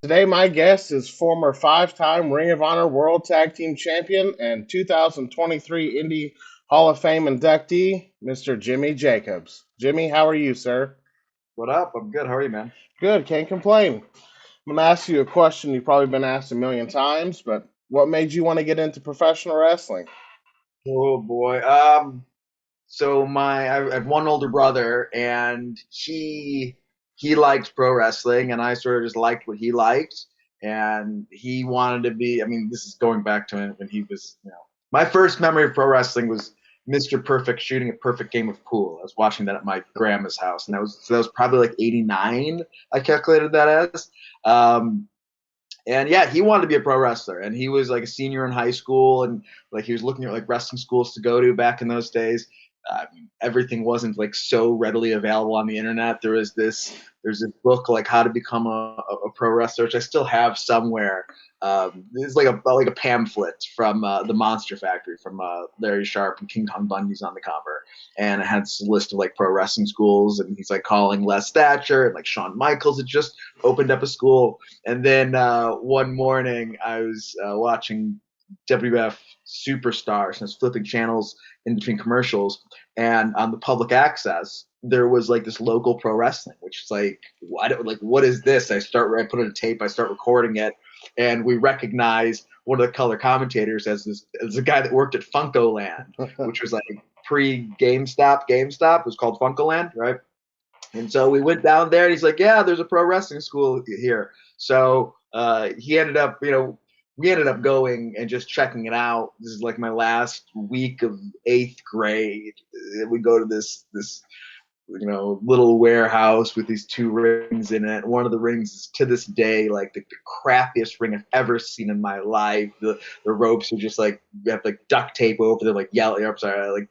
Today, my guest is former five-time Ring of Honor World Tag Team Champion and 2023 Indie Hall of Fame inductee, Mr. Jimmy Jacobs. Jimmy, how are you, sir? What up? I'm good. How are you, man? Good, can't complain. I'm going to ask you a question you've probably been asked a million times, but what made you want to get into professional wrestling? Oh boy. I have one older brother, and he liked pro wrestling, and I sort of just liked what he liked, and he wanted to be. I mean, this is going back to when he was, my first memory of pro wrestling was Mr. Perfect shooting a perfect game of pool. I was watching that at my grandma's house, and that was probably like '89. I calculated that as. Um, And yeah, he wanted to be a pro wrestler, and he was like a senior in high school, and like he was looking at like wrestling schools to go to back in those days. Everything wasn't like so readily available on the internet. There's this book like How to Become a Pro Wrestler, which I still have somewhere. It's like a pamphlet from the Monster Factory from Larry Sharp and King Kong Bundy's on the cover, and it had this list of like pro wrestling schools, and he's like calling Les Thatcher and like Shawn Michaels had just opened up a school. And then one morning, I was watching WF Superstars and I was flipping channels in between commercials. And on the public access, there was like this local pro wrestling, which is what is this? I put in a tape, I start recording it, and we recognize one of the color commentators as a guy that worked at Funkoland, which was like pre GameStop. GameStop was called Funkoland, right? And so we went down there, and he's like, "Yeah, there's a pro wrestling school here." So he ended up, we ended up going and just checking it out. This is like my last week of eighth grade. We go to this little warehouse with these two rings in it. One of the rings is to this day like the crappiest ring I've ever seen in my life. The ropes are just like you have like duct tape over them, like yellow. I'm sorry, like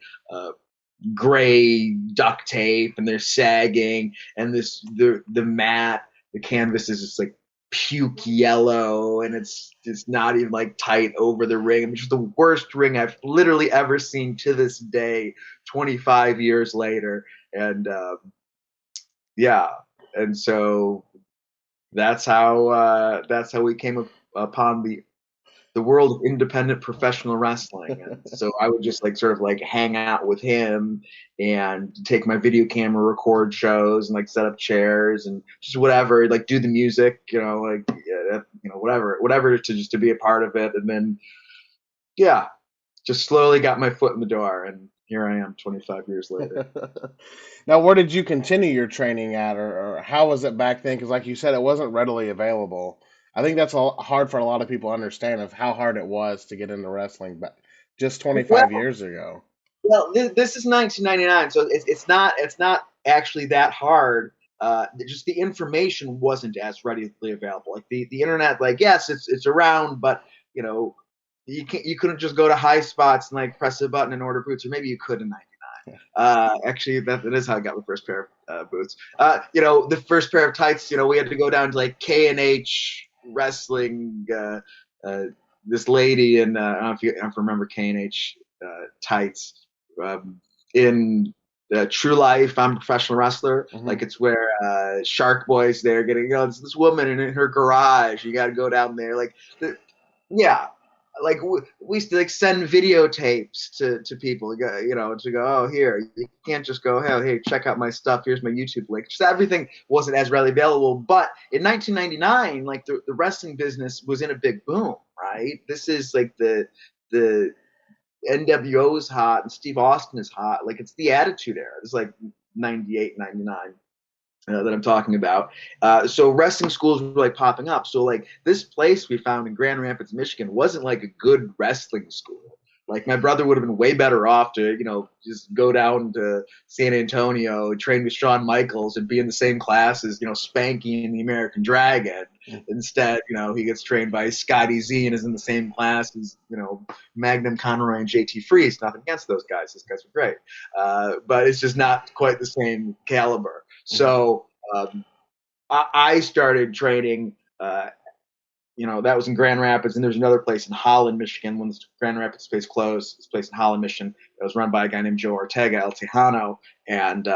gray duct tape, and they're sagging, and the mat, the canvas is just like puke yellow, and it's not even like tight over the ring. It's just the worst ring I've literally ever seen to this day, 25 years later. And yeah, and so that's how we came upon the world of independent professional wrestling. And so I would just like sort of like hang out with him and take my video camera, record shows, and like set up chairs and just whatever, like do the music, like whatever to just to be a part of it. And then yeah, just slowly got my foot in the door, and here I am 25 years later. Now, where did you continue your training at, or how was it back then? Because, like you said, it wasn't readily available. I think that's hard for a lot of people to understand of how hard it was to get into wrestling, but just 25 Well, years ago. this is 1999, so it's not actually that hard. Just the information wasn't as readily available. Like the internet, like yes, it's around, but you know, you couldn't just go to High Spots and like press a button and order boots, or maybe you could in '99. Actually, that is how I got my first pair of boots. The first pair of tights. We had to go down to like K&H Wrestling. Uh, this lady, and I don't know if you remember K&H tights in True Life. I'm a professional wrestler. Hmm. Like it's where Shark Boy's there getting, this woman in her garage. You got to go down there. Yeah, like we used to like send videotapes to people, to go, oh, here, you can't just go, hey, check out my stuff, here's my YouTube link. Just everything wasn't as readily available. But in 1999, like the wrestling business was in a big boom, right? This is like the NWO is hot and Steve Austin is hot. Like it's the Attitude Era. It's like 98, 99 that I'm talking about. So wrestling schools were like popping up. So like this place we found in Grand Rapids, Michigan, wasn't like a good wrestling school. Like my brother would have been way better off to, just go down to San Antonio, train with Shawn Michaels, and be in the same class as, Spanky and the American Dragon. Instead, he gets trained by Scotty Z and is in the same class as, Magnum Conroy and JT Freeze. Nothing against those guys; those guys are great, but it's just not quite the same caliber. Hmm. So I started training. That was in Grand Rapids, and there's another place in Holland, Michigan. When the Grand Rapids place closed, this place in Holland, Michigan, that was run by a guy named Joe Ortega El Tejano, and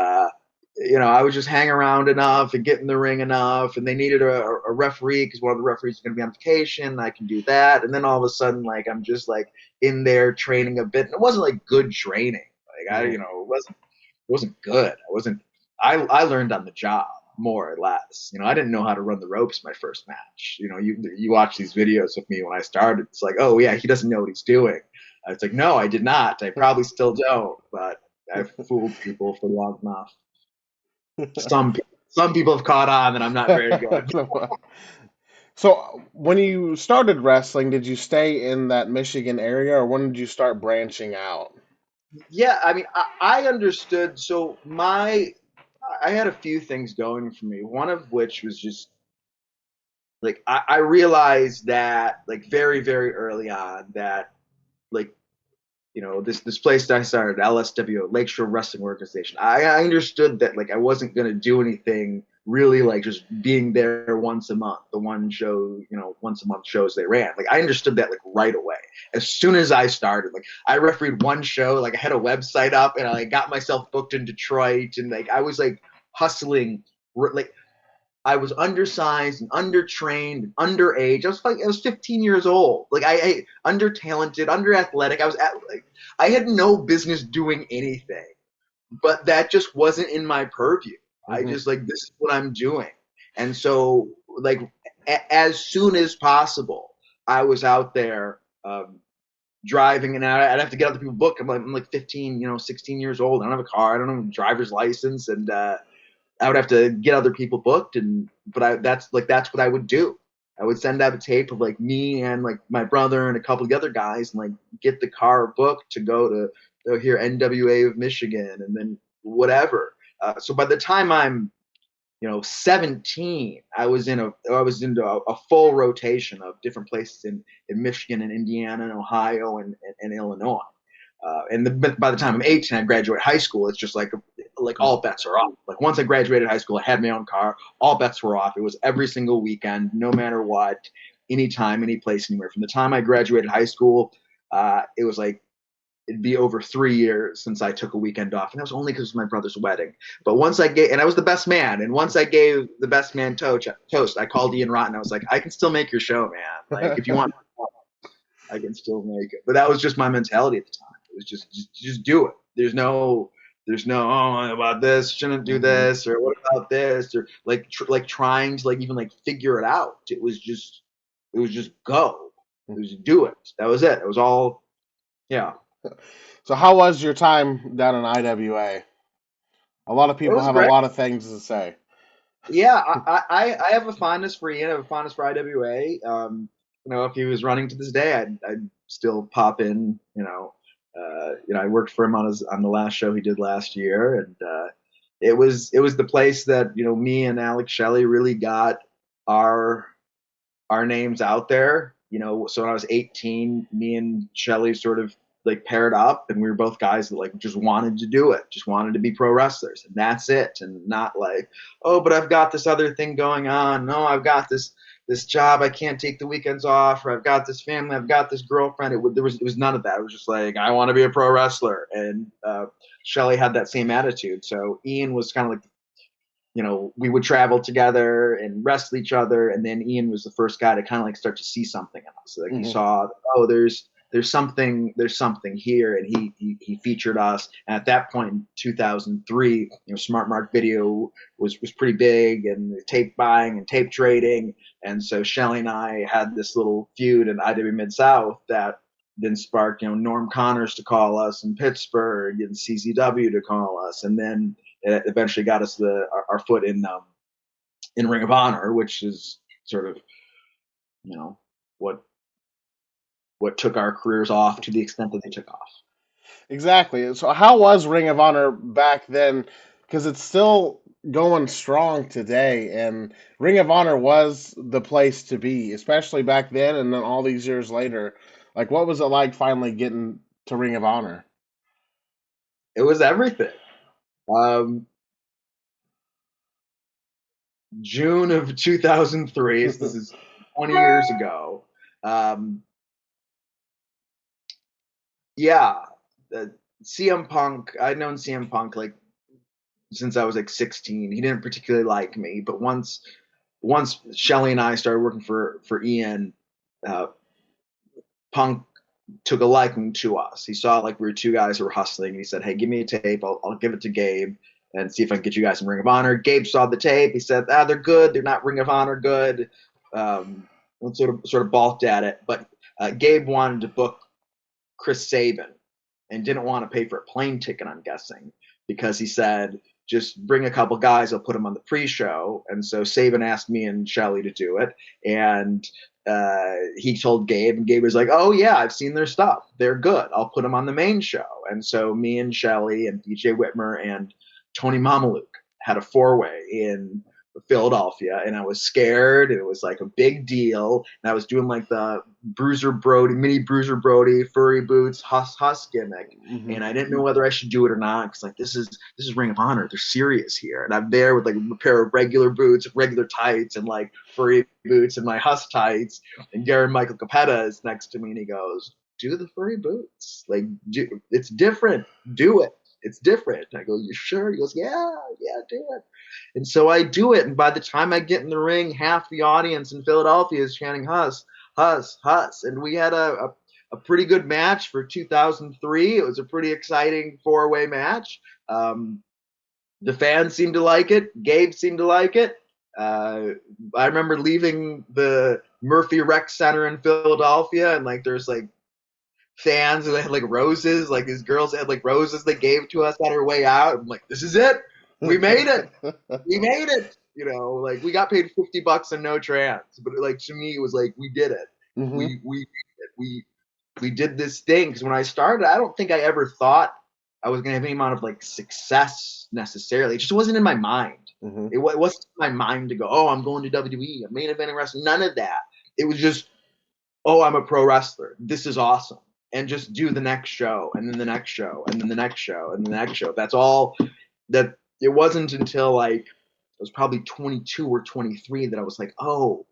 I was just hanging around enough and get in the ring enough, and they needed a referee because one of the referees is going to be on vacation. I can do that, and then all of a sudden, like I'm just like in there training a bit, and it wasn't like good training. Like Hmm. it wasn't good. I wasn't. I learned on the job more or less. I didn't know how to run the ropes my first match. You watch these videos of me when I started. It's like, oh yeah, he doesn't know what he's doing. It's like, no, I did not. I probably still don't, but I've fooled people for long enough. Some people have caught on that I'm not very good. So, when you started wrestling, did you stay in that Michigan area, or when did you start branching out? Yeah, I mean, I understood. So I had a few things going for me. One of which was just like I realized that like very very early on that like this place that I started, LSWO, Lakeshore Wrestling Organization. I understood that like I wasn't gonna do anything really like just being there once a month, the one show, once a month shows they ran. Like I understood that like right away. As soon as I started, like I refereed one show, like I had a website up and I like, got myself booked in Detroit and like I was like hustling like I was undersized and undertrained and underage. I was 15 years old. Like I under talented, under athletic. Like I had no business doing anything, but that just wasn't in my purview. I Hmm. just like this is what I'm doing, and so like as soon as possible, I was out there driving, and I'd have to get other people booked. I'm like 15, 16 years old. I don't have a car. I don't have a driver's license, and I would have to get other people booked, that's what I would do. I would send out a tape of like me and like my brother and a couple of the other guys, and like get the car booked to go hear NWA of Michigan, and then whatever. So by the time I'm 17, I was into a full rotation of different places in Michigan and Indiana and Ohio and Illinois. By the time I'm 18, I graduate high school. It's just like all bets are off. Like once I graduated high school, I had my own car. All bets were off. It was every single weekend, no matter what, anytime, any place, anywhere. From the time I graduated high school, it was like it'd be over 3 years since I took a weekend off, and that was only because it was my brother's wedding. But once I gave, and I was the best man, and once I gave the best man toast, I called Ian Rotten. I was like, I can still make your show, man. Like if you want, I can still make it. But that was just my mentality at the time. It was just do it. There's no oh about this, shouldn't do Hmm. this, or what about this, or like trying to like even like figure it out. It was just go. It was do it. That was it. It was all yeah. So, how was your time down in IWA? A lot of It people was have a great. lot of things to say. Yeah, I have a fondness for Ian. I have a fondness for IWA. If he was running to this day, I'd still pop in. I worked for him on the last show he did last year, and it was the place that me and Alex Shelley really got our our names out there. So when I was 18, me and Shelly sort of like paired up, and we were both guys that like just wanted to do it, just wanted to be pro wrestlers, and that's it. And not like, oh, but I've got this other thing going on. No, I've got this job. I can't take the weekends off, or I've got this family. I've got this girlfriend. It was none of that. It was just like I want to be a pro wrestler, and Shelly had that same attitude. So Ian was kind of like we would travel together and wrestle each other. And then Ian was the first guy to kind of like start to see something in us. Like he Hmm. saw, oh, there's something here. And he featured us. And at that point in 2003, Smart Mark Video was pretty big, and tape buying and tape trading. And so Shelly and I had this little feud in IWA Midsouth that then sparked, Norm Connors to call us in Pittsburgh and CZW to call us. And then it eventually got us our foot in Ring of Honor, which is sort of you know what what took our careers off to the extent that they took off. Exactly. So, how was Ring of Honor back then? Because it's still going strong today, and Ring of Honor was the place to be, especially back then, and then all these years later. Like, what was it like finally getting to Ring of Honor? It was everything. Um, June of 2003. So this is 20 years ago. Um, yeah, CM Punk. I'd known CM Punk like since I was like 16. He didn't particularly like me, but once Shelly and I started working for Ian, uh, Punk took a liking to us. He saw like we were two guys who were hustling. And he said, "Hey, give me a tape. I'll give it to Gabe and see if I can get you guys some Ring of Honor." Gabe saw the tape. He said, "Ah, they're good. They're not Ring of Honor good." And sort of balked at it. But Gabe wanted to book Chris Sabin and didn't want to pay for a plane ticket, I'm guessing, because he said, just bring a couple guys, I'll put them on the pre-show. And so Saban asked me and Shelly to do it. And he told Gabe, and Gabe was like, "Oh yeah, I've seen their stuff. They're good. I'll put them on the main show." And so me and Shelly and BJ Whitmer and Tony Mamaluke had a four-way in Philadelphia, and I was scared. And it was like a big deal. And I was doing like the Bruiser Brody, mini Bruiser Brody, furry boots, Huss gimmick, Mm-hmm. and I didn't know whether I should do it or not because like this is Ring of Honor. They're serious here, and I'm there with like a pair of regular boots, regular tights, and like furry boots and my Huss tights. And Garen Michael Capetta is next to me, and he goes, "Do the furry boots. Like, it's different. Do it. It's different." And I go, "You sure?" He goes, "Yeah, yeah, do it." And so I do it. And by the time I get in the ring, half the audience in Philadelphia is chanting Huss, Huss, Huss. And we had a pretty good match for 2003. It was a pretty exciting four-way match. The fans seemed to like it. Gabe seemed to like it. Uh, I remember leaving the Murphy Rec Center in Philadelphia, and like there's like fans and they had like roses. Like these girls had like roses they gave to us on our way out. I'm like, this is it. We made it. We made it. You know, like we got paid $50 and no trans, but like to me, it was like we did it. Mm-hmm. We did this thing because when I started, I don't think I ever thought I was gonna have any amount of like success necessarily. It just wasn't in my mind. Mm-hmm. It wasn't in my mind to go, oh, I'm going to WWE, I'm main eventing wrestling. None of that. It was just, oh, I'm a pro wrestler. This is awesome. And just do the next show, and then the next show, and then the next show, and the next show. That's all. That it wasn't until like I was probably 22 or 23 that I was like, oh,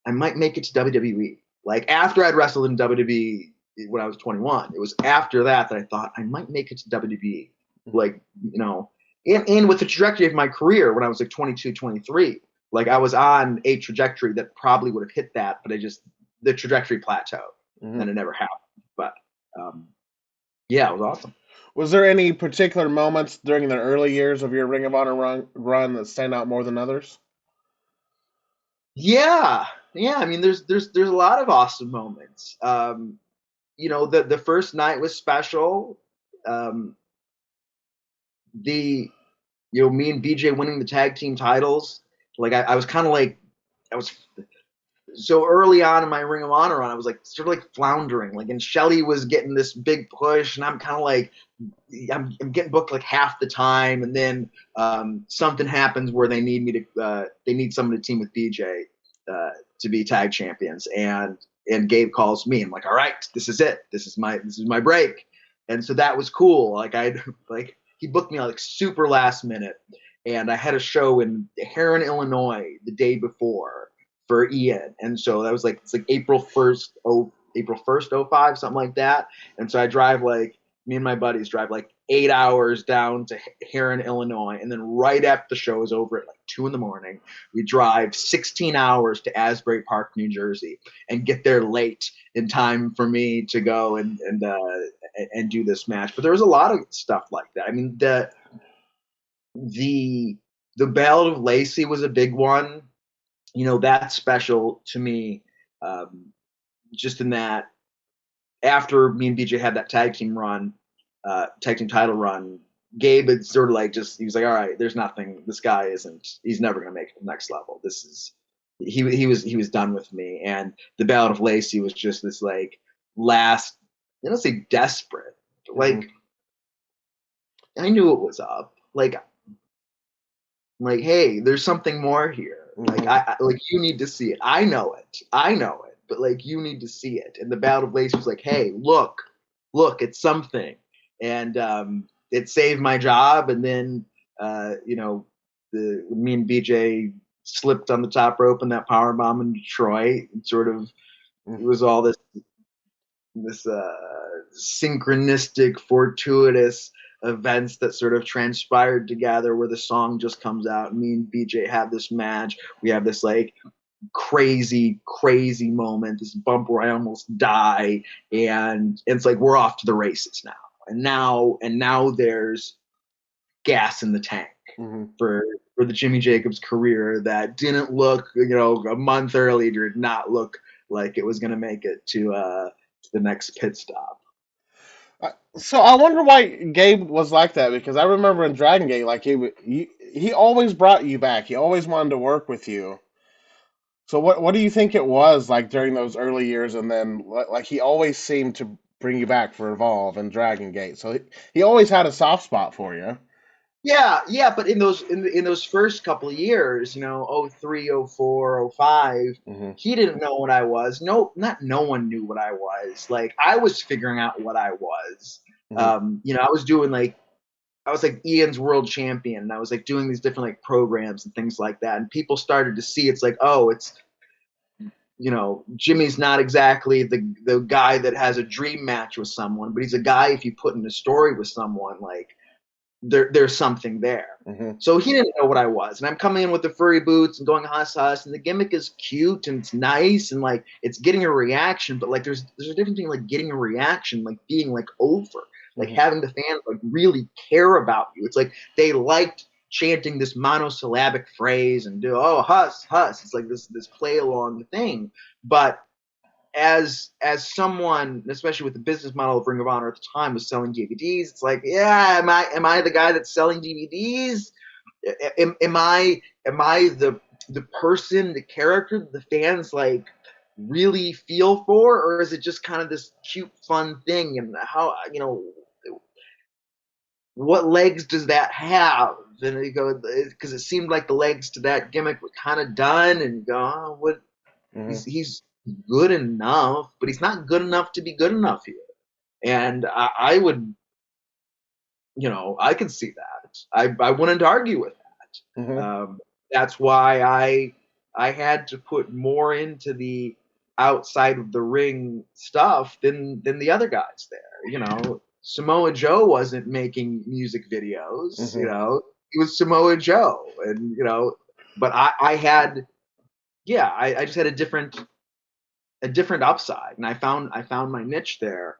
I might make it to WWE. Like after I'd wrestled in WWE when I was 21, it was after that I thought I might make it to WWE. Like, you know, and with the trajectory of my career when I was like 22, 23, like I was on a trajectory that probably would have hit that, but the trajectory plateaued Mm-hmm. and it never happened. But um, yeah, it was awesome. Was there any particular moments during the early years of your Ring of Honor run that stand out more than others? Yeah, yeah. I mean, there's a lot of awesome moments. You know, the first night was special. Um, the me and BJ winning the tag team titles. Like I was kind of like I was so early on in my Ring of Honor run, I was like sort of like floundering. Like, and Shelly was getting this big push, and I'm kind of like I'm getting booked like half the time, and then something happens where they need me to they need someone to team with BJ to be tag champions, and Gabe calls me. I'm like, all right, this is it. This is my break, and so that was cool. Like like he booked me like super last minute, and I had a show in Heron, Illinois, the day before for Ian, and so that was like it's like April 1st, 05, something like that. And so I drive like me and my buddies drive like 8 hours down to Heron, Illinois, and then right after the show is over at like 2 in the morning, we drive 16 hours to Asbury Park, New Jersey, and get there late in time for me to go and do this match. But there was a lot of stuff like that. I mean, the the Battle of Lacey was a big one. You know, that's special to me. Um, just in that after me and BJ had that tag team title run, Gabe had sort of like he was like, all right, there's nothing. This guy he's never gonna make it to the next level. This is he was done with me. And the Ballad of Lacey was just this like last, I don't say desperate, but Mm-hmm. like I knew it was up. Like, hey, there's something more here. Like Mm-hmm. like you need to see it. I know it. I know it. But like you need to see it. And the Battle of Lace was like, hey, look, it's something. And it saved my job. And then you know, me and BJ slipped on the top rope in that power bomb in Detroit. And sort of it was all this synchronistic, fortuitous events that sort of transpired together where the song just comes out. Me and BJ have this match. We have this like crazy moment, this bump where I almost die, and it's like we're off to the races now. And now there's gas in the tank Hmm. for the Jimmy Jacobs career that didn't look, a month earlier did not look like it was going to make it to the next pit stop. So I wonder why Gabe was like that because I remember in Dragon Gate, like he always brought you back. He always wanted to work with you. So what do you think it was like during those early years, and then like he always seemed to bring you back for Evolve and Dragon Gate. So he always had a soft spot for you. Yeah, but in those first couple of years, oh 03, oh 04, oh 05, Hmm. he didn't know what I was. No, not no one knew what I was. Like I was figuring out what I was. Hmm. I was doing like I was like Ian's world champion, and I was like doing these different like programs and things like that. And people started to see it's like, oh, it's Jimmy's not exactly the guy that has a dream match with someone, but he's a guy if you put in a story with someone, like there's something there. Hmm. So he didn't know what I was, and I'm coming in with the furry boots and going huss huss, and the gimmick is cute and it's nice and like it's getting a reaction, but like there's a difference between like getting a reaction, like being like over, like Hmm. having the fans like really care about you. It's like they liked chanting this monosyllabic phrase and do huss huss. It's like this play along thing, but as someone, especially with the business model of Ring of Honor at the time, was selling DVDs. It's like, yeah, am I the guy that's selling DVDs? Am I the person, the character that the fans like really feel for, or is it just kind of this cute, fun thing? And how what legs does that have? And you go because it seemed like the legs to that gimmick were kind of done, and you go, oh, what Hmm. he's good enough, but he's not good enough to be good enough here. And I would, I could see that. I wouldn't argue with that. Hmm. That's why I had to put more into the outside of the ring stuff than the other guys there. Samoa Joe wasn't making music videos. Hmm. He was Samoa Joe, and but I had, yeah, I just had a different upside, and I found my niche there,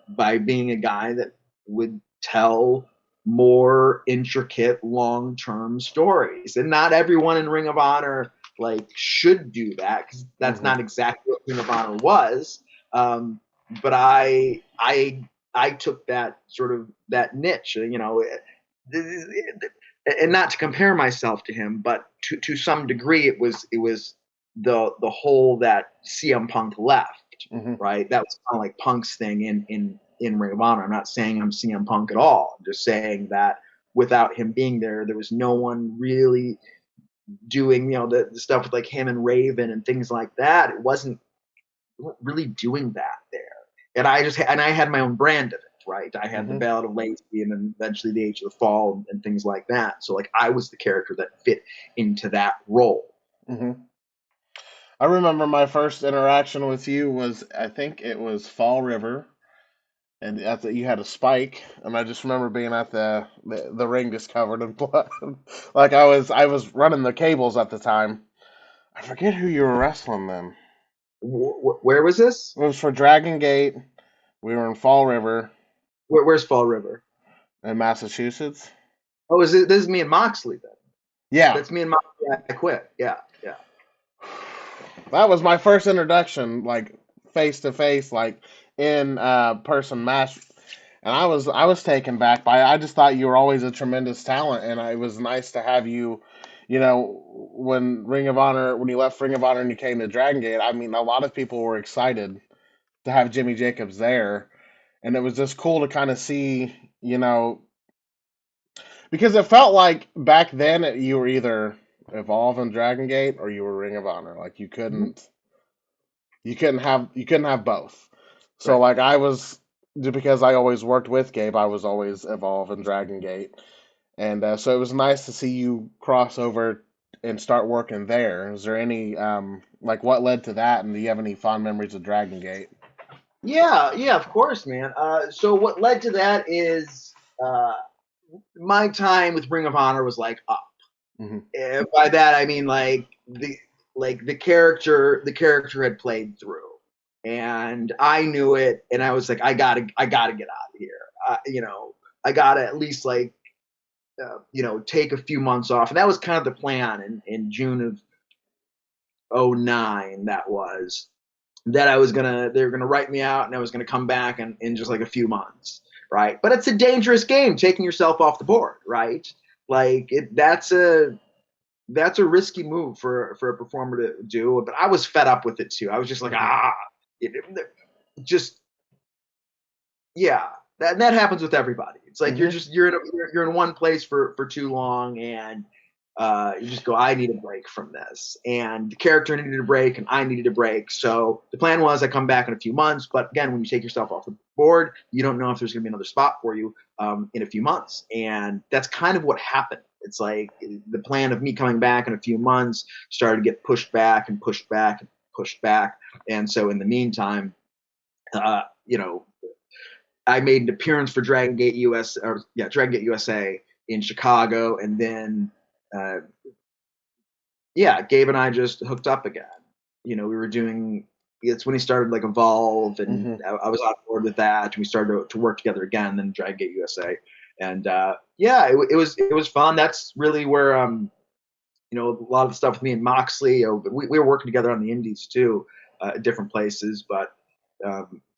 by being a guy that would tell more intricate long-term stories, and not everyone in Ring of Honor like should do that because that's Hmm. not exactly what Ring of Honor was. But I took that sort of that niche, and not to compare myself to him, but to some degree, it was the hole that CM Punk left, Hmm. right? That was kind of like Punk's thing in Ring of Honor. I'm not saying I'm CM Punk at all. I'm just saying that without him being there, there was no one really doing the stuff with like him and Raven and things like that. It wasn't really doing that there. And I had my own brand of it. Right, I had the Hmm. Ballad of Lacey, and then eventually the Age of the Fall, and things like that. So like I was the character that fit into that role. Hmm. I remember my first interaction with you was I think it was Fall River, and at you had a spike, and I just remember being at the ring just covered in blood. Like I was running the cables at the time. I forget who you were wrestling then. Where was this? It was for Dragon Gate. We were in Fall River Where's Fall River? in Massachusetts. Oh, this is me and Moxley then? Yeah, That's me and Moxley. I quit. Yeah, yeah. that was my first introduction, like face to face, like in person match, and I was taken back by it. I just thought you were always a tremendous talent, and it was nice to have you. When you left Ring of Honor and you came to Dragon Gate, I mean, a lot of people were excited to have Jimmy Jacobs there, and it was just cool to kind of see, because it felt like back then you were either Evolve and Dragon Gate or you were Ring of Honor. Like Mhm. you couldn't have both. So Right. like I was just because I always worked with Gabe, I was always Evolve and Dragon Gate, and so it was nice to see you cross over and start working there. Is there any like what led to that, and do you have any fond memories of Dragon Gate? Yeah, yeah, of course, man. So what led to that is uh, my time with Ring of Honor was like up. Mm-hmm. And by that I mean the character had played through, and I knew it, and I was like, I gotta get out of here. I gotta at least take a few months off, and that was kind of the plan in June of '09. That was that they were gonna write me out, and I was gonna come back in just like a few months, right? But it's a dangerous game, taking yourself off the board, right? That's a risky move for a performer to do. But I was fed up with it too. I was just like, Mm-hmm. it, just yeah. That happens with everybody. It's like Mm-hmm. you're in one place for too long, and you just go, I need a break from this. And the character needed a break, and I needed a break. So the plan was I come back in a few months. But again, when you take yourself off the board, you don't know if there's going to be another spot for you in a few months. And that's kind of what happened. It's like the plan of me coming back in a few months started to get pushed back and pushed back and pushed back. And so in the meantime, uh, you know, I made an appearance for Dragon Gate USA in Chicago, and then uh, Gabe and I just hooked up again. We were doing. It's when he started like Evolve, and Mm-hmm. I was on board with that. And we started to work together again. Then Dragon Gate USA, and it was fun. That's really where a lot of the stuff with me and Moxley. We were working together on the Indies too, at different places. But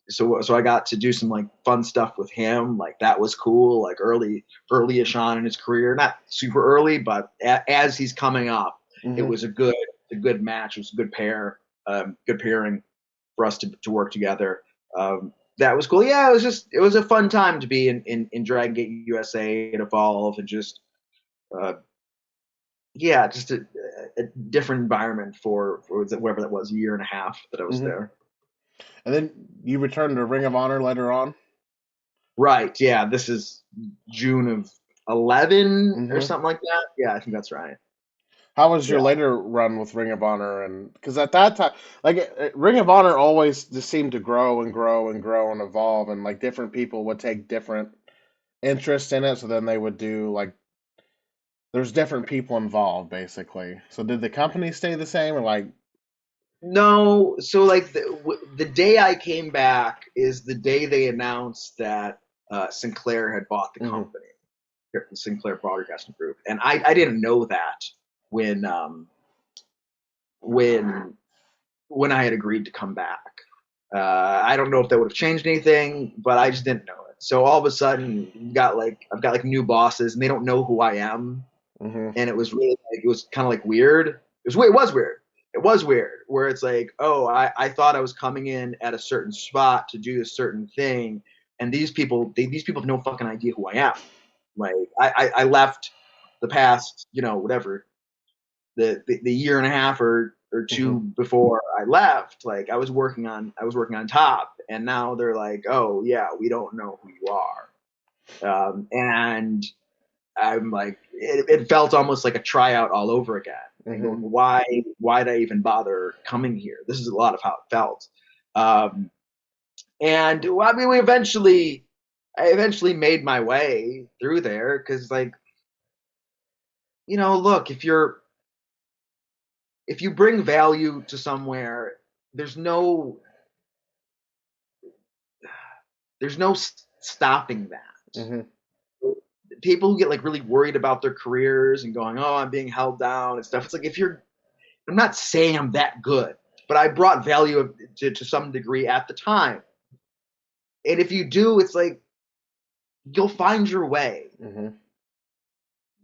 so I got to do some like fun stuff with him. Like that was cool. Like early-ish on in his career, not super early, but as he's coming up, it Mm-hmm. was a good match. It was a good good pairing for us to work together. That was cool. Yeah, it was a fun time to be in Dragon Gate USA and Evolve, and just uh, just a different environment for whatever that was, a year and a half that I was Mm-hmm. there. And then you returned to Ring of Honor later on. Right. Yeah. This is June of 11 or Mm-hmm. something like that. Yeah, I think that's right. How was Yeah. your later run with Ring of Honor? And because at that time, like Ring of Honor always just seemed to grow and grow and grow and evolve, and like different people would take different interests in it. So then they would do like there's different people involved basically. So did the company stay the same or like? No. So like the day I came back is the day they announced that Sinclair had bought the Mm-hmm. company, the Sinclair Broadcasting Group, and I didn't know that when when when I had agreed to come back. I don't know if that would have changed anything, but I just didn't know it. So all of a sudden, I've got like new bosses, and they don't know who I am, Mm-hmm. and it was really it was kind of like weird. It was weird. It was weird, where it's like, oh, I thought I was coming in at a certain spot to do a certain thing, and these people have no fucking idea who I am. Like I left the past, whatever, the year and a half or Mm-hmm. two before I left, like I was working on top, and now they're like, oh yeah, we don't know who you are, and I'm like, it felt almost like a tryout all over again. And Mm-hmm. going, why did I even bother coming here? This is a lot of how it felt. And well, I mean, I eventually made my way through there because, like, look, if you bring value to somewhere, there's no stopping that. Mm-hmm. People who get like really worried about their careers and going, oh, I'm being held down and stuff. It's like, I'm not saying I'm that good, but I brought value to some degree at the time. And if you do, it's like you'll find your way. Mm-hmm.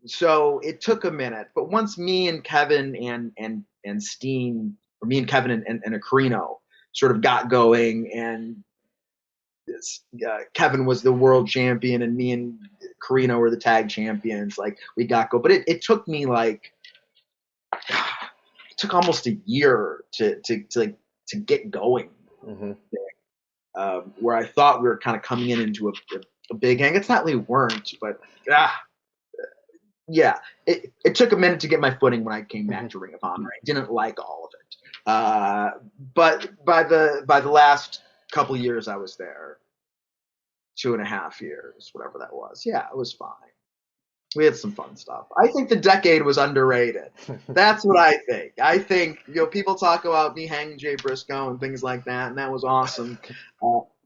So it took a minute, but once me and Kevin and Steen, or me and Kevin and Acarino sort of got going, and Kevin was the world champion, and me and Carino were the tag champions. Like we got go, but it took me like it took almost a year to get going. Mm-hmm. Where I thought we were kind of coming into a big hang. It's not we weren't, but yeah, it took a minute to get my footing when I came back Mm-hmm. to Ring of Honor. I didn't like all of it, but by the last couple years I was there, 2.5 years, whatever that was. Yeah, it was fine. We had some fun stuff. I think the decade was underrated. That's what I think. I think, people talk about me hanging Jay Briscoe and things like that, and that was awesome.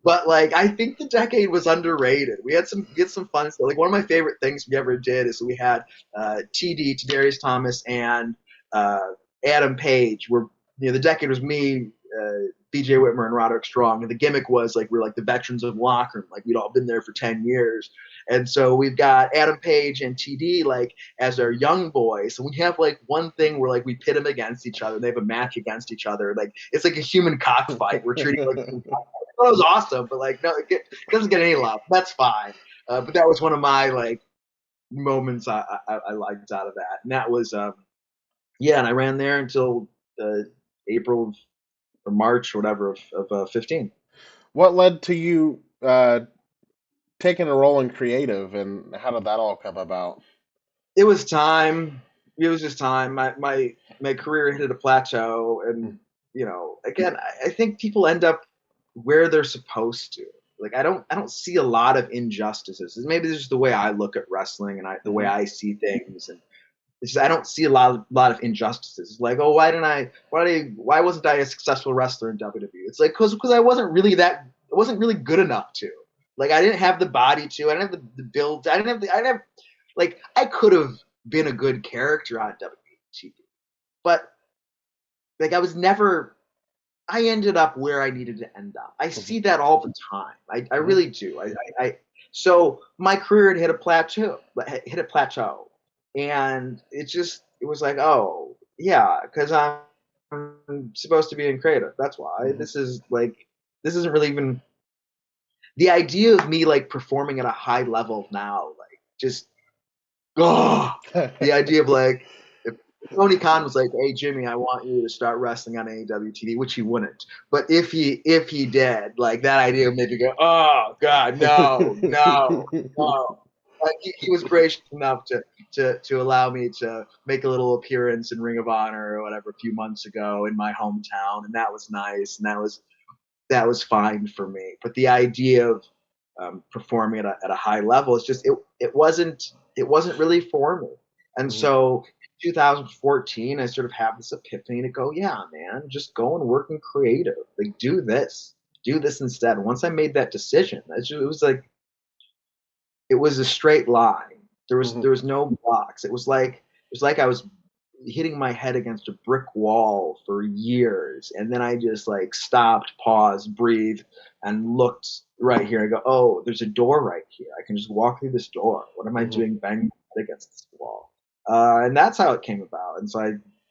But like, I think the decade was underrated. We had some fun stuff. Like, one of my favorite things we ever did is we had TD, Tadarius Thomas, and Adam Page. Where the decade was me, BJ Whitmer, and Roderick Strong, and the gimmick was like we're like the veterans of the locker room. Like, we'd all been there for 10 years. And so we've got Adam Page and TD like as our young boys. So we have like one thing where like we pit them against each other. They have a match against each other. Like, it's like a human cockfight. We're treating like a human cockfight. That was awesome, but like, no, it doesn't get any love. That's fine. But that was one of my like moments I liked out of that. And that was yeah. And I ran there until April or March or whatever of 15. What led to you taking a role in creative, and how did that all come about? It was time. It was just time. My career hit a plateau, and again, I think people end up where they're supposed to. Like, I don't see a lot of injustices. Maybe this is the way I look at wrestling and the way I see things, and it's just, I don't see a lot of injustices. It's like, oh, why wasn't I a successful wrestler in WWE? It's like because I wasn't really good enough to. Like, I didn't have the body to. I didn't have the build. I didn't have like, I could have been a good character on WWE, but like, I ended up where I needed to end up. I see that all the time. I really do. So my career had hit a plateau, and it was like, oh yeah, because I'm supposed to be in creative. That's why. This isn't really even the idea of me like performing at a high level now. Like, just the idea of like, if Tony Khan was like, "Hey Jimmy, I want you to start wrestling on AEW TV," which he wouldn't, but if he did, like, that idea would make me go, "Oh God, no, no, no." Like, he was gracious enough to allow me to make a little appearance in Ring of Honor or whatever a few months ago in my hometown, and that was nice, and that was fine for me. But the idea of performing at a high level, it's just it wasn't really for me. And so 2014, I sort of have this epiphany to go, yeah, man, just go and work in creative. Like, do this instead. And once I made that decision, it was like, it was a straight line. There was no blocks. It was like I was hitting my head against a brick wall for years, and then I just like stopped, paused, breathed, and looked right here. I go, oh, there's a door right here. I can just walk through this door. What am I doing banging my head against this wall? And that's how it came about. And so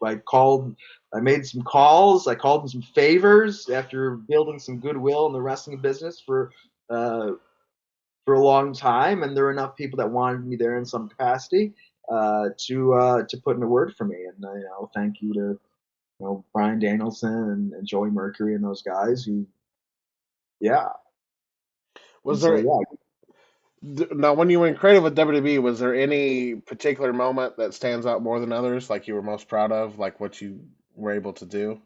I made some calls. I called in some favors after building some goodwill in the wrestling business for a long time, and there were enough people that wanted me there in some capacity to put in a word for me. And thank you to Brian Danielson and Joey Mercury and those guys who, yeah. Was And so there yeah, Now, when you were in creative with WWE, was there any particular moment that stands out more than others, like you were most proud of, like what you were able to do?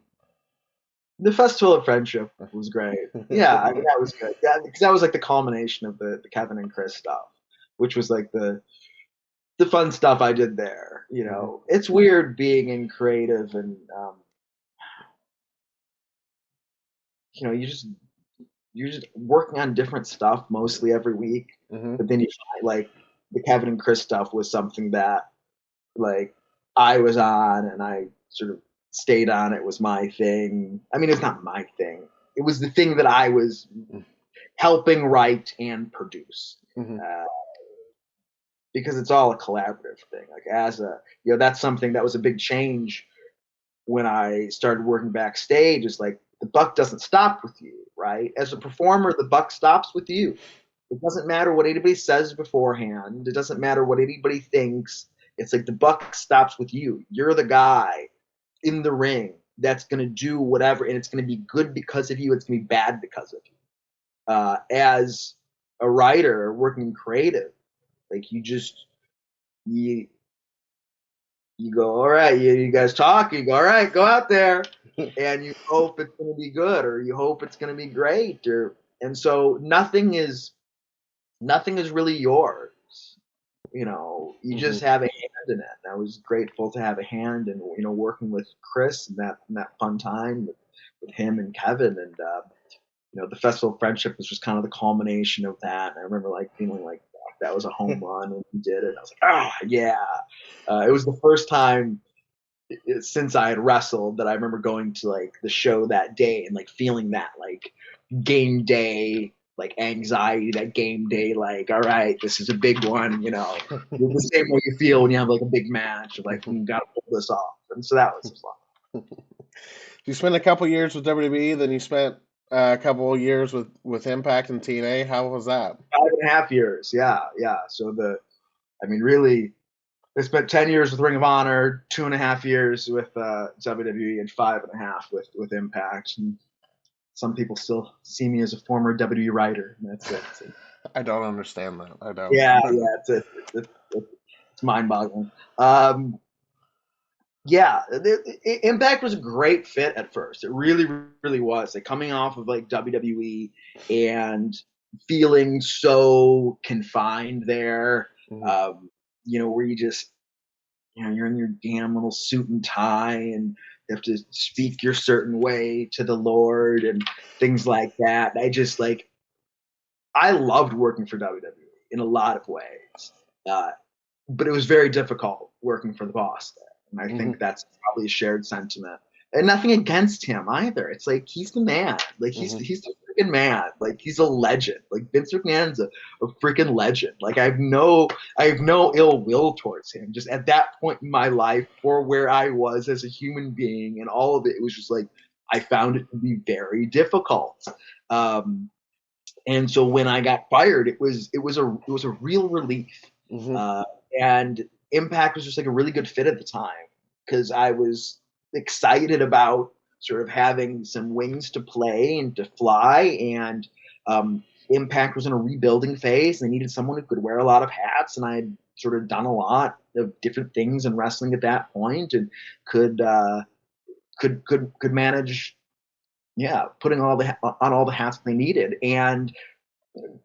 the Festival of Friendship was great. Yeah, I mean, that was good. Yeah, because that was like the culmination of the Kevin and Chris stuff, which was like the fun stuff I did there. It's weird being in creative, and you're just working on different stuff mostly every week. Hmm. But then you find like the Kevin and Chris stuff was something that like I was on, and I sort of stayed on. It was my thing. I mean, it's not my thing. It was the thing that I was helping write and produce. Hmm. Uh, because it's all a collaborative thing. Like, that's something that was a big change when I started working backstage. Is like, the buck doesn't stop with you, right? As a performer, the buck stops with you. It doesn't matter what anybody says beforehand. It doesn't matter what anybody thinks. It's like the buck stops with you. You're the guy in the ring that's going to do whatever, and it's going to be good because of you. It's going to be bad because of you. As a writer working creative, like, you you go, all right, you guys talk, you go, all right, go out there, and you hope it's going to be good, or you hope it's going to be great, and so nothing is nothing is really yours. You know, you just Hmm. have a hand in it. And I was grateful to have a hand in, you know, working with Chris and that fun time with him and Kevin. And, you know, the Festival of Friendship was just kind of the culmination of that. And I remember like feeling like that was a home run when he did it. And I was like, ah, yeah. It was the first time since I had wrestled that I remember going to like the show that day and like feeling that like game day like anxiety, that game day like, all right, this is a big one, you know, the same way you feel when you have like a big match, like you got to pull this off, and so that was fun. You spent a couple years with WWE, then you spent a couple of years with Impact and TNA. How was that? 5.5 years, yeah, yeah. So I mean, really, I spent 10 years with Ring of Honor, 2.5 years with WWE, and 5.5 with Impact. And some people still see me as a former WWE writer, and that's it. So, I don't understand that. I don't. yeah, yeah, it's mind-boggling. Um, yeah, Impact was a great fit at first. It really, really was. Like coming off of like WWE and feeling so confined there, Mhm. um, you know, where you just, you know, you're in your damn little suit and tie and you have to speak your certain way to the Lord and things like that. I loved working for WWE in a lot of ways. Uh, but it was very difficult working for the boss there. And I think Mhm. that's probably a shared sentiment. And nothing against him either. It's like he's the man. Like Mhm. he's the freaking man. Like he's a legend. Like Vince McMahon's a freaking legend. Like I have no ill will towards him. Just at that point in my life, for where I was as a human being and all of it, it was just like I found it to be very difficult. Um, and so when I got fired, it was a real relief. Mhm. Uh, and Impact was just like a really good fit at the time because I was excited about sort of having some wings to play and to fly. And Impact was in a rebuilding phase. They needed someone who could wear a lot of hats, and I had sort of done a lot of different things in wrestling at that point, and could could manage, yeah, putting on all the hats they needed. And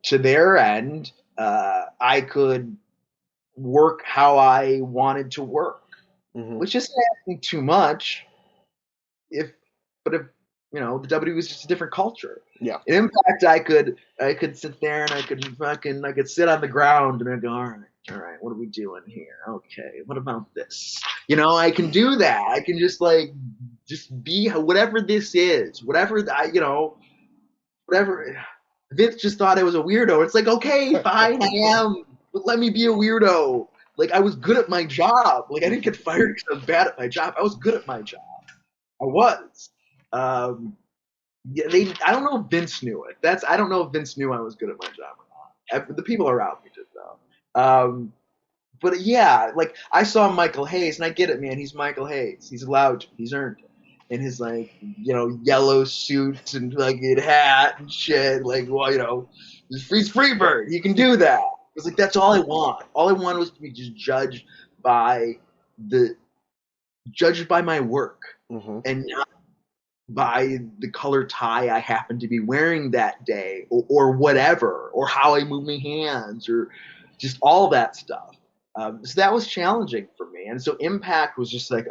to their end, I could work how I wanted to work, Mhm. which isn't asking too much. If, but if you know, the W was just a different culture. Yeah. In Impact, I could sit there and I could sit on the ground and I go, all right, what are we doing here? Okay, what about this? You know, I can do that. I can just like just be whatever this is, whatever I, you know, whatever. Vince just thought I was a weirdo. It's like, okay, fine, I am, but let me be a weirdo. Like I was good at my job. Like I didn't get fired because I was bad at my job. I was good at my job. I was. Um, yeah, I don't know if Vince knew it. I don't know if Vince knew I was good at my job or not. The people around me did though. But yeah, like I saw Michael Hayes, and I get it, man. He's Michael Hayes. He's allowed to. He's earned it. In his like, you know, yellow suit and fucking hat and shit. Like, well, you know, he's Freebird. He can do that. It's like that's all I want. All I wanted was to be just by the judged by my work Mhm. and not by the color tie I happen to be wearing that day or whatever, or how I move my hands or just all that stuff. So that was challenging for me. And so Impact was just like,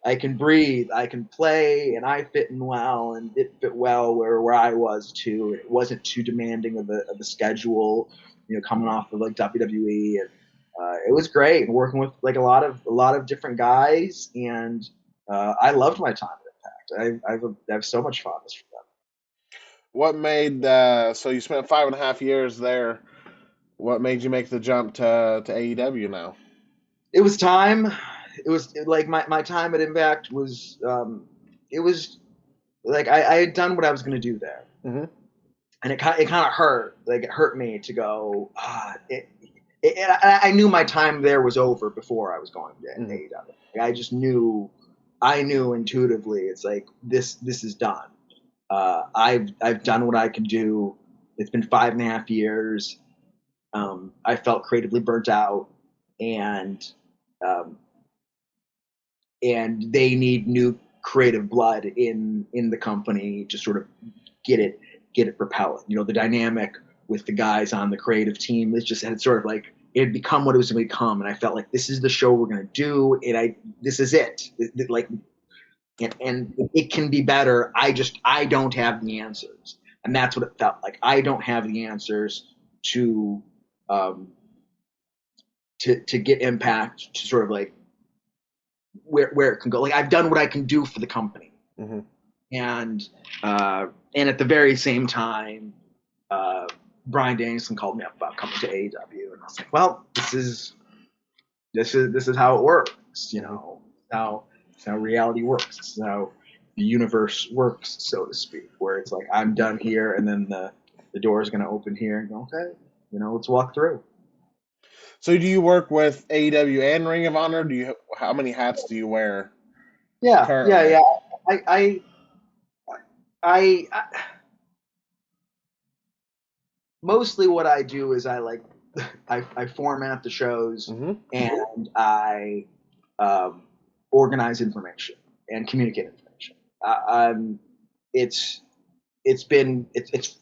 I can breathe, I can play, and I fit in well, and it fit well where I was too. It wasn't too demanding of the schedule, you know, coming off of like WWE, and it was great working with like a lot of different guys, and I loved my time at Impact. I have so much fondness for them. What made so you spent 5.5 years there? What made you make the jump to AEW now? It was time. It was like my time at Impact was it was like I had done what I was going to do there, Hmm. and it kind of hurt. Like it hurt me to go. I knew my time there was over before I was going to Hmm. AEW. Like, I just knew. I knew intuitively. It's like this is done. I've done what I can do. It's been 5.5 years. I felt creatively burnt out, and um, they need new creative blood in the company to sort of get it get it propelling. You know, the dynamic with the guys on the creative team. It just had sort of like it had become what it was going to become, and I felt like this is the show we're going to do, and this is it. Like, and it can be better. I don't have the answers, and that's what it felt like. I don't have the answers to to get Impact to sort of like where it can go. Like I've done what I can do for the company, Mm-hmm. and at the very same time, Bryan Danielson called me up about coming to AEW, and I was like, well, this is how it works, you know, how reality works. This is how the universe works, so to speak, where it's like I'm done here, and then the door is going to open here, and go, okay, you know, let's walk through. So do you work with AEW and Ring of Honor? How many hats do you wear Yeah, yeah, currently? yeah. I mostly what I do is I format the shows Mm-hmm. and I organize information and communicate information. It's it's been it's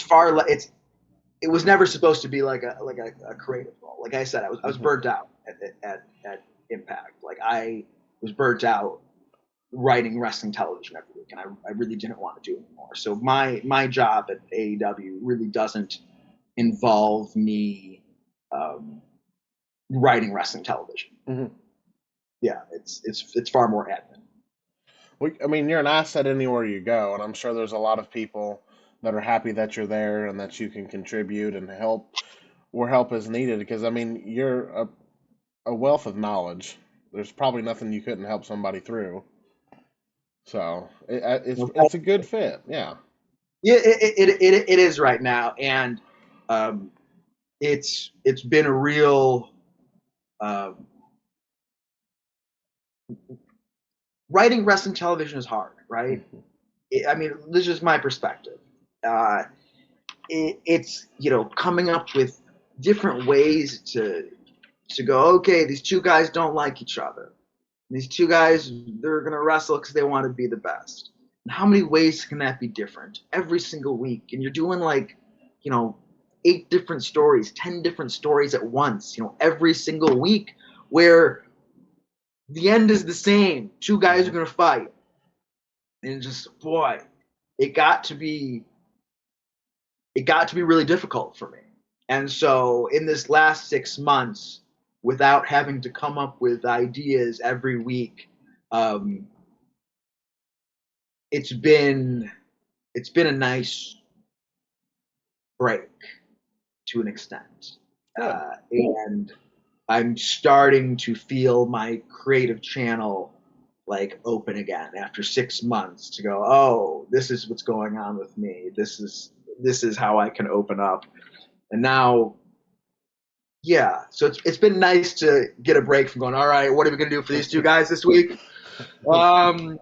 far less. It was never supposed to be like a creative role. Like I said, I was Mm-hmm. burnt out at Impact. Like I was burnt out writing wrestling television every week, and I really didn't want to do it anymore. So my job at AEW really doesn't involve me writing wrestling television. Mm-hmm. Yeah, it's far more admin. Well, I mean, you're an asset anywhere you go, and I'm sure there's a lot of people that are happy that you're there and that you can contribute and help where help is needed. Because I mean, you're a wealth of knowledge. There's probably nothing you couldn't help somebody through. So it's a good fit. Yeah. Yeah, it is right now, and um, it's been a real um, writing wrestling television is hard, right? Mm-hmm. I mean, this is my perspective. Uh, it's coming up with different ways to go. Okay, these two guys don't like each other. These two guys, they're gonna wrestle because they want to be the best. And how many ways can that be different every single week? And you're doing like, 8 different stories, 10 different stories at once. Every single week, where the end is the same. Two guys Mm-hmm. are gonna fight, and just boy, it got to be really difficult for me. And so in this last 6 months, without having to come up with ideas every week, um, it's been a nice break to an extent, Good. and I'm starting to feel my creative channel like open again after 6 months to go. Oh, this is what's going on with me. This is how I can open up. And now, yeah, so it's been nice to get a break from going. All right, what are we gonna do for these two guys this week? Um,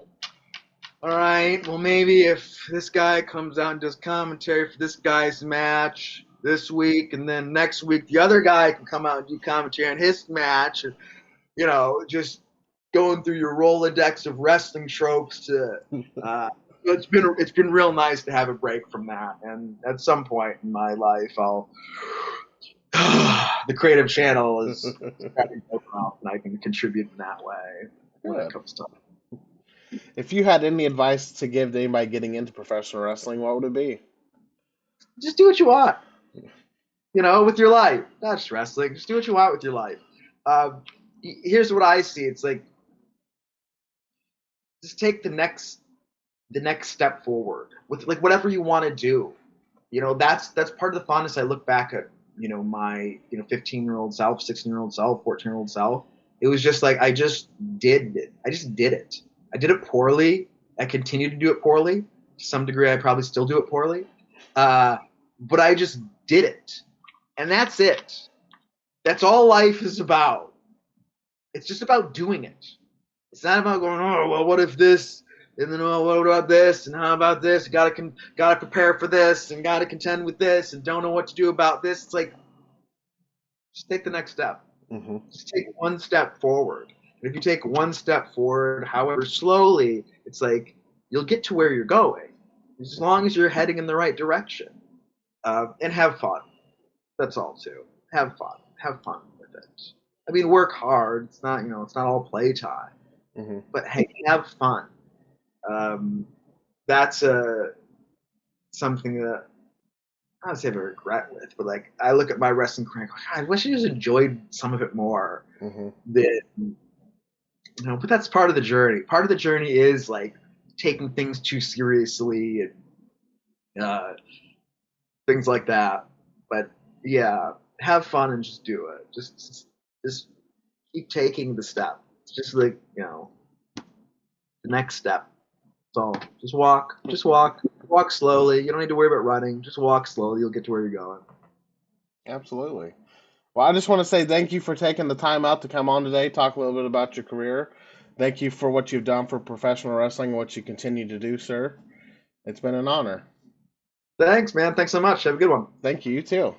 all right, well, maybe if this guy comes out and does commentary for this guy's match this week, and then next week the other guy can come out and do commentary on his match, and just going through your Rolodex of wrestling tropes to. It's been real nice to have a break from that, and at some point in my life, I'll the creative channel is starting to open up, and I can contribute in that way when it Good. comes to. If you had any advice to give to anybody getting into professional wrestling, what would it be? Just do what you want, with your life. Not just wrestling. Just do what you want with your life. Here's what I see. It's like just take the next step forward with like whatever you want to do. That's part of the fondness. I look back at my 15-year-old self, 16-year-old self, 14-year-old self. It was just like I just did it. I just did it. I did it poorly. I continue to do it poorly. To some degree, I probably still do it poorly. But I just did it, and that's it. That's all life is about. It's just about doing it. It's not about going, oh well, what if this, and then oh, what about this, and how about this? Gotta prepare for this, and gotta contend with this, and don't know what to do about this. It's like just take the next step. Mm-hmm. Just take one step forward. And if you take one step forward, however slowly, it's like you'll get to where you're going. as long as you're heading in the right direction, and have fun. That's all too. Have fun with it. I mean, work hard. It's not, it's not all playtime, Hmm. but hey, have fun. Um, that's something that I don't say I have a regret with, but like I look at my wrestling career, and go, God, I wish I just enjoyed some of it more. Hmm. That but that's part of the journey. Part of the journey is like taking things too seriously and things like that. But yeah, have fun and just do it. Just keep taking the step. It's just like the next step. So walk slowly. You don't need to worry about running. Just walk slowly. You'll get to where you're going. Absolutely. Well, I just want to say thank you for taking the time out to come on today, talk a little bit about your career. Thank you for what you've done for professional wrestling and what you continue to do, sir. It's been an honor. Thanks, man. Thanks so much. Have a good one. Thank you. You too.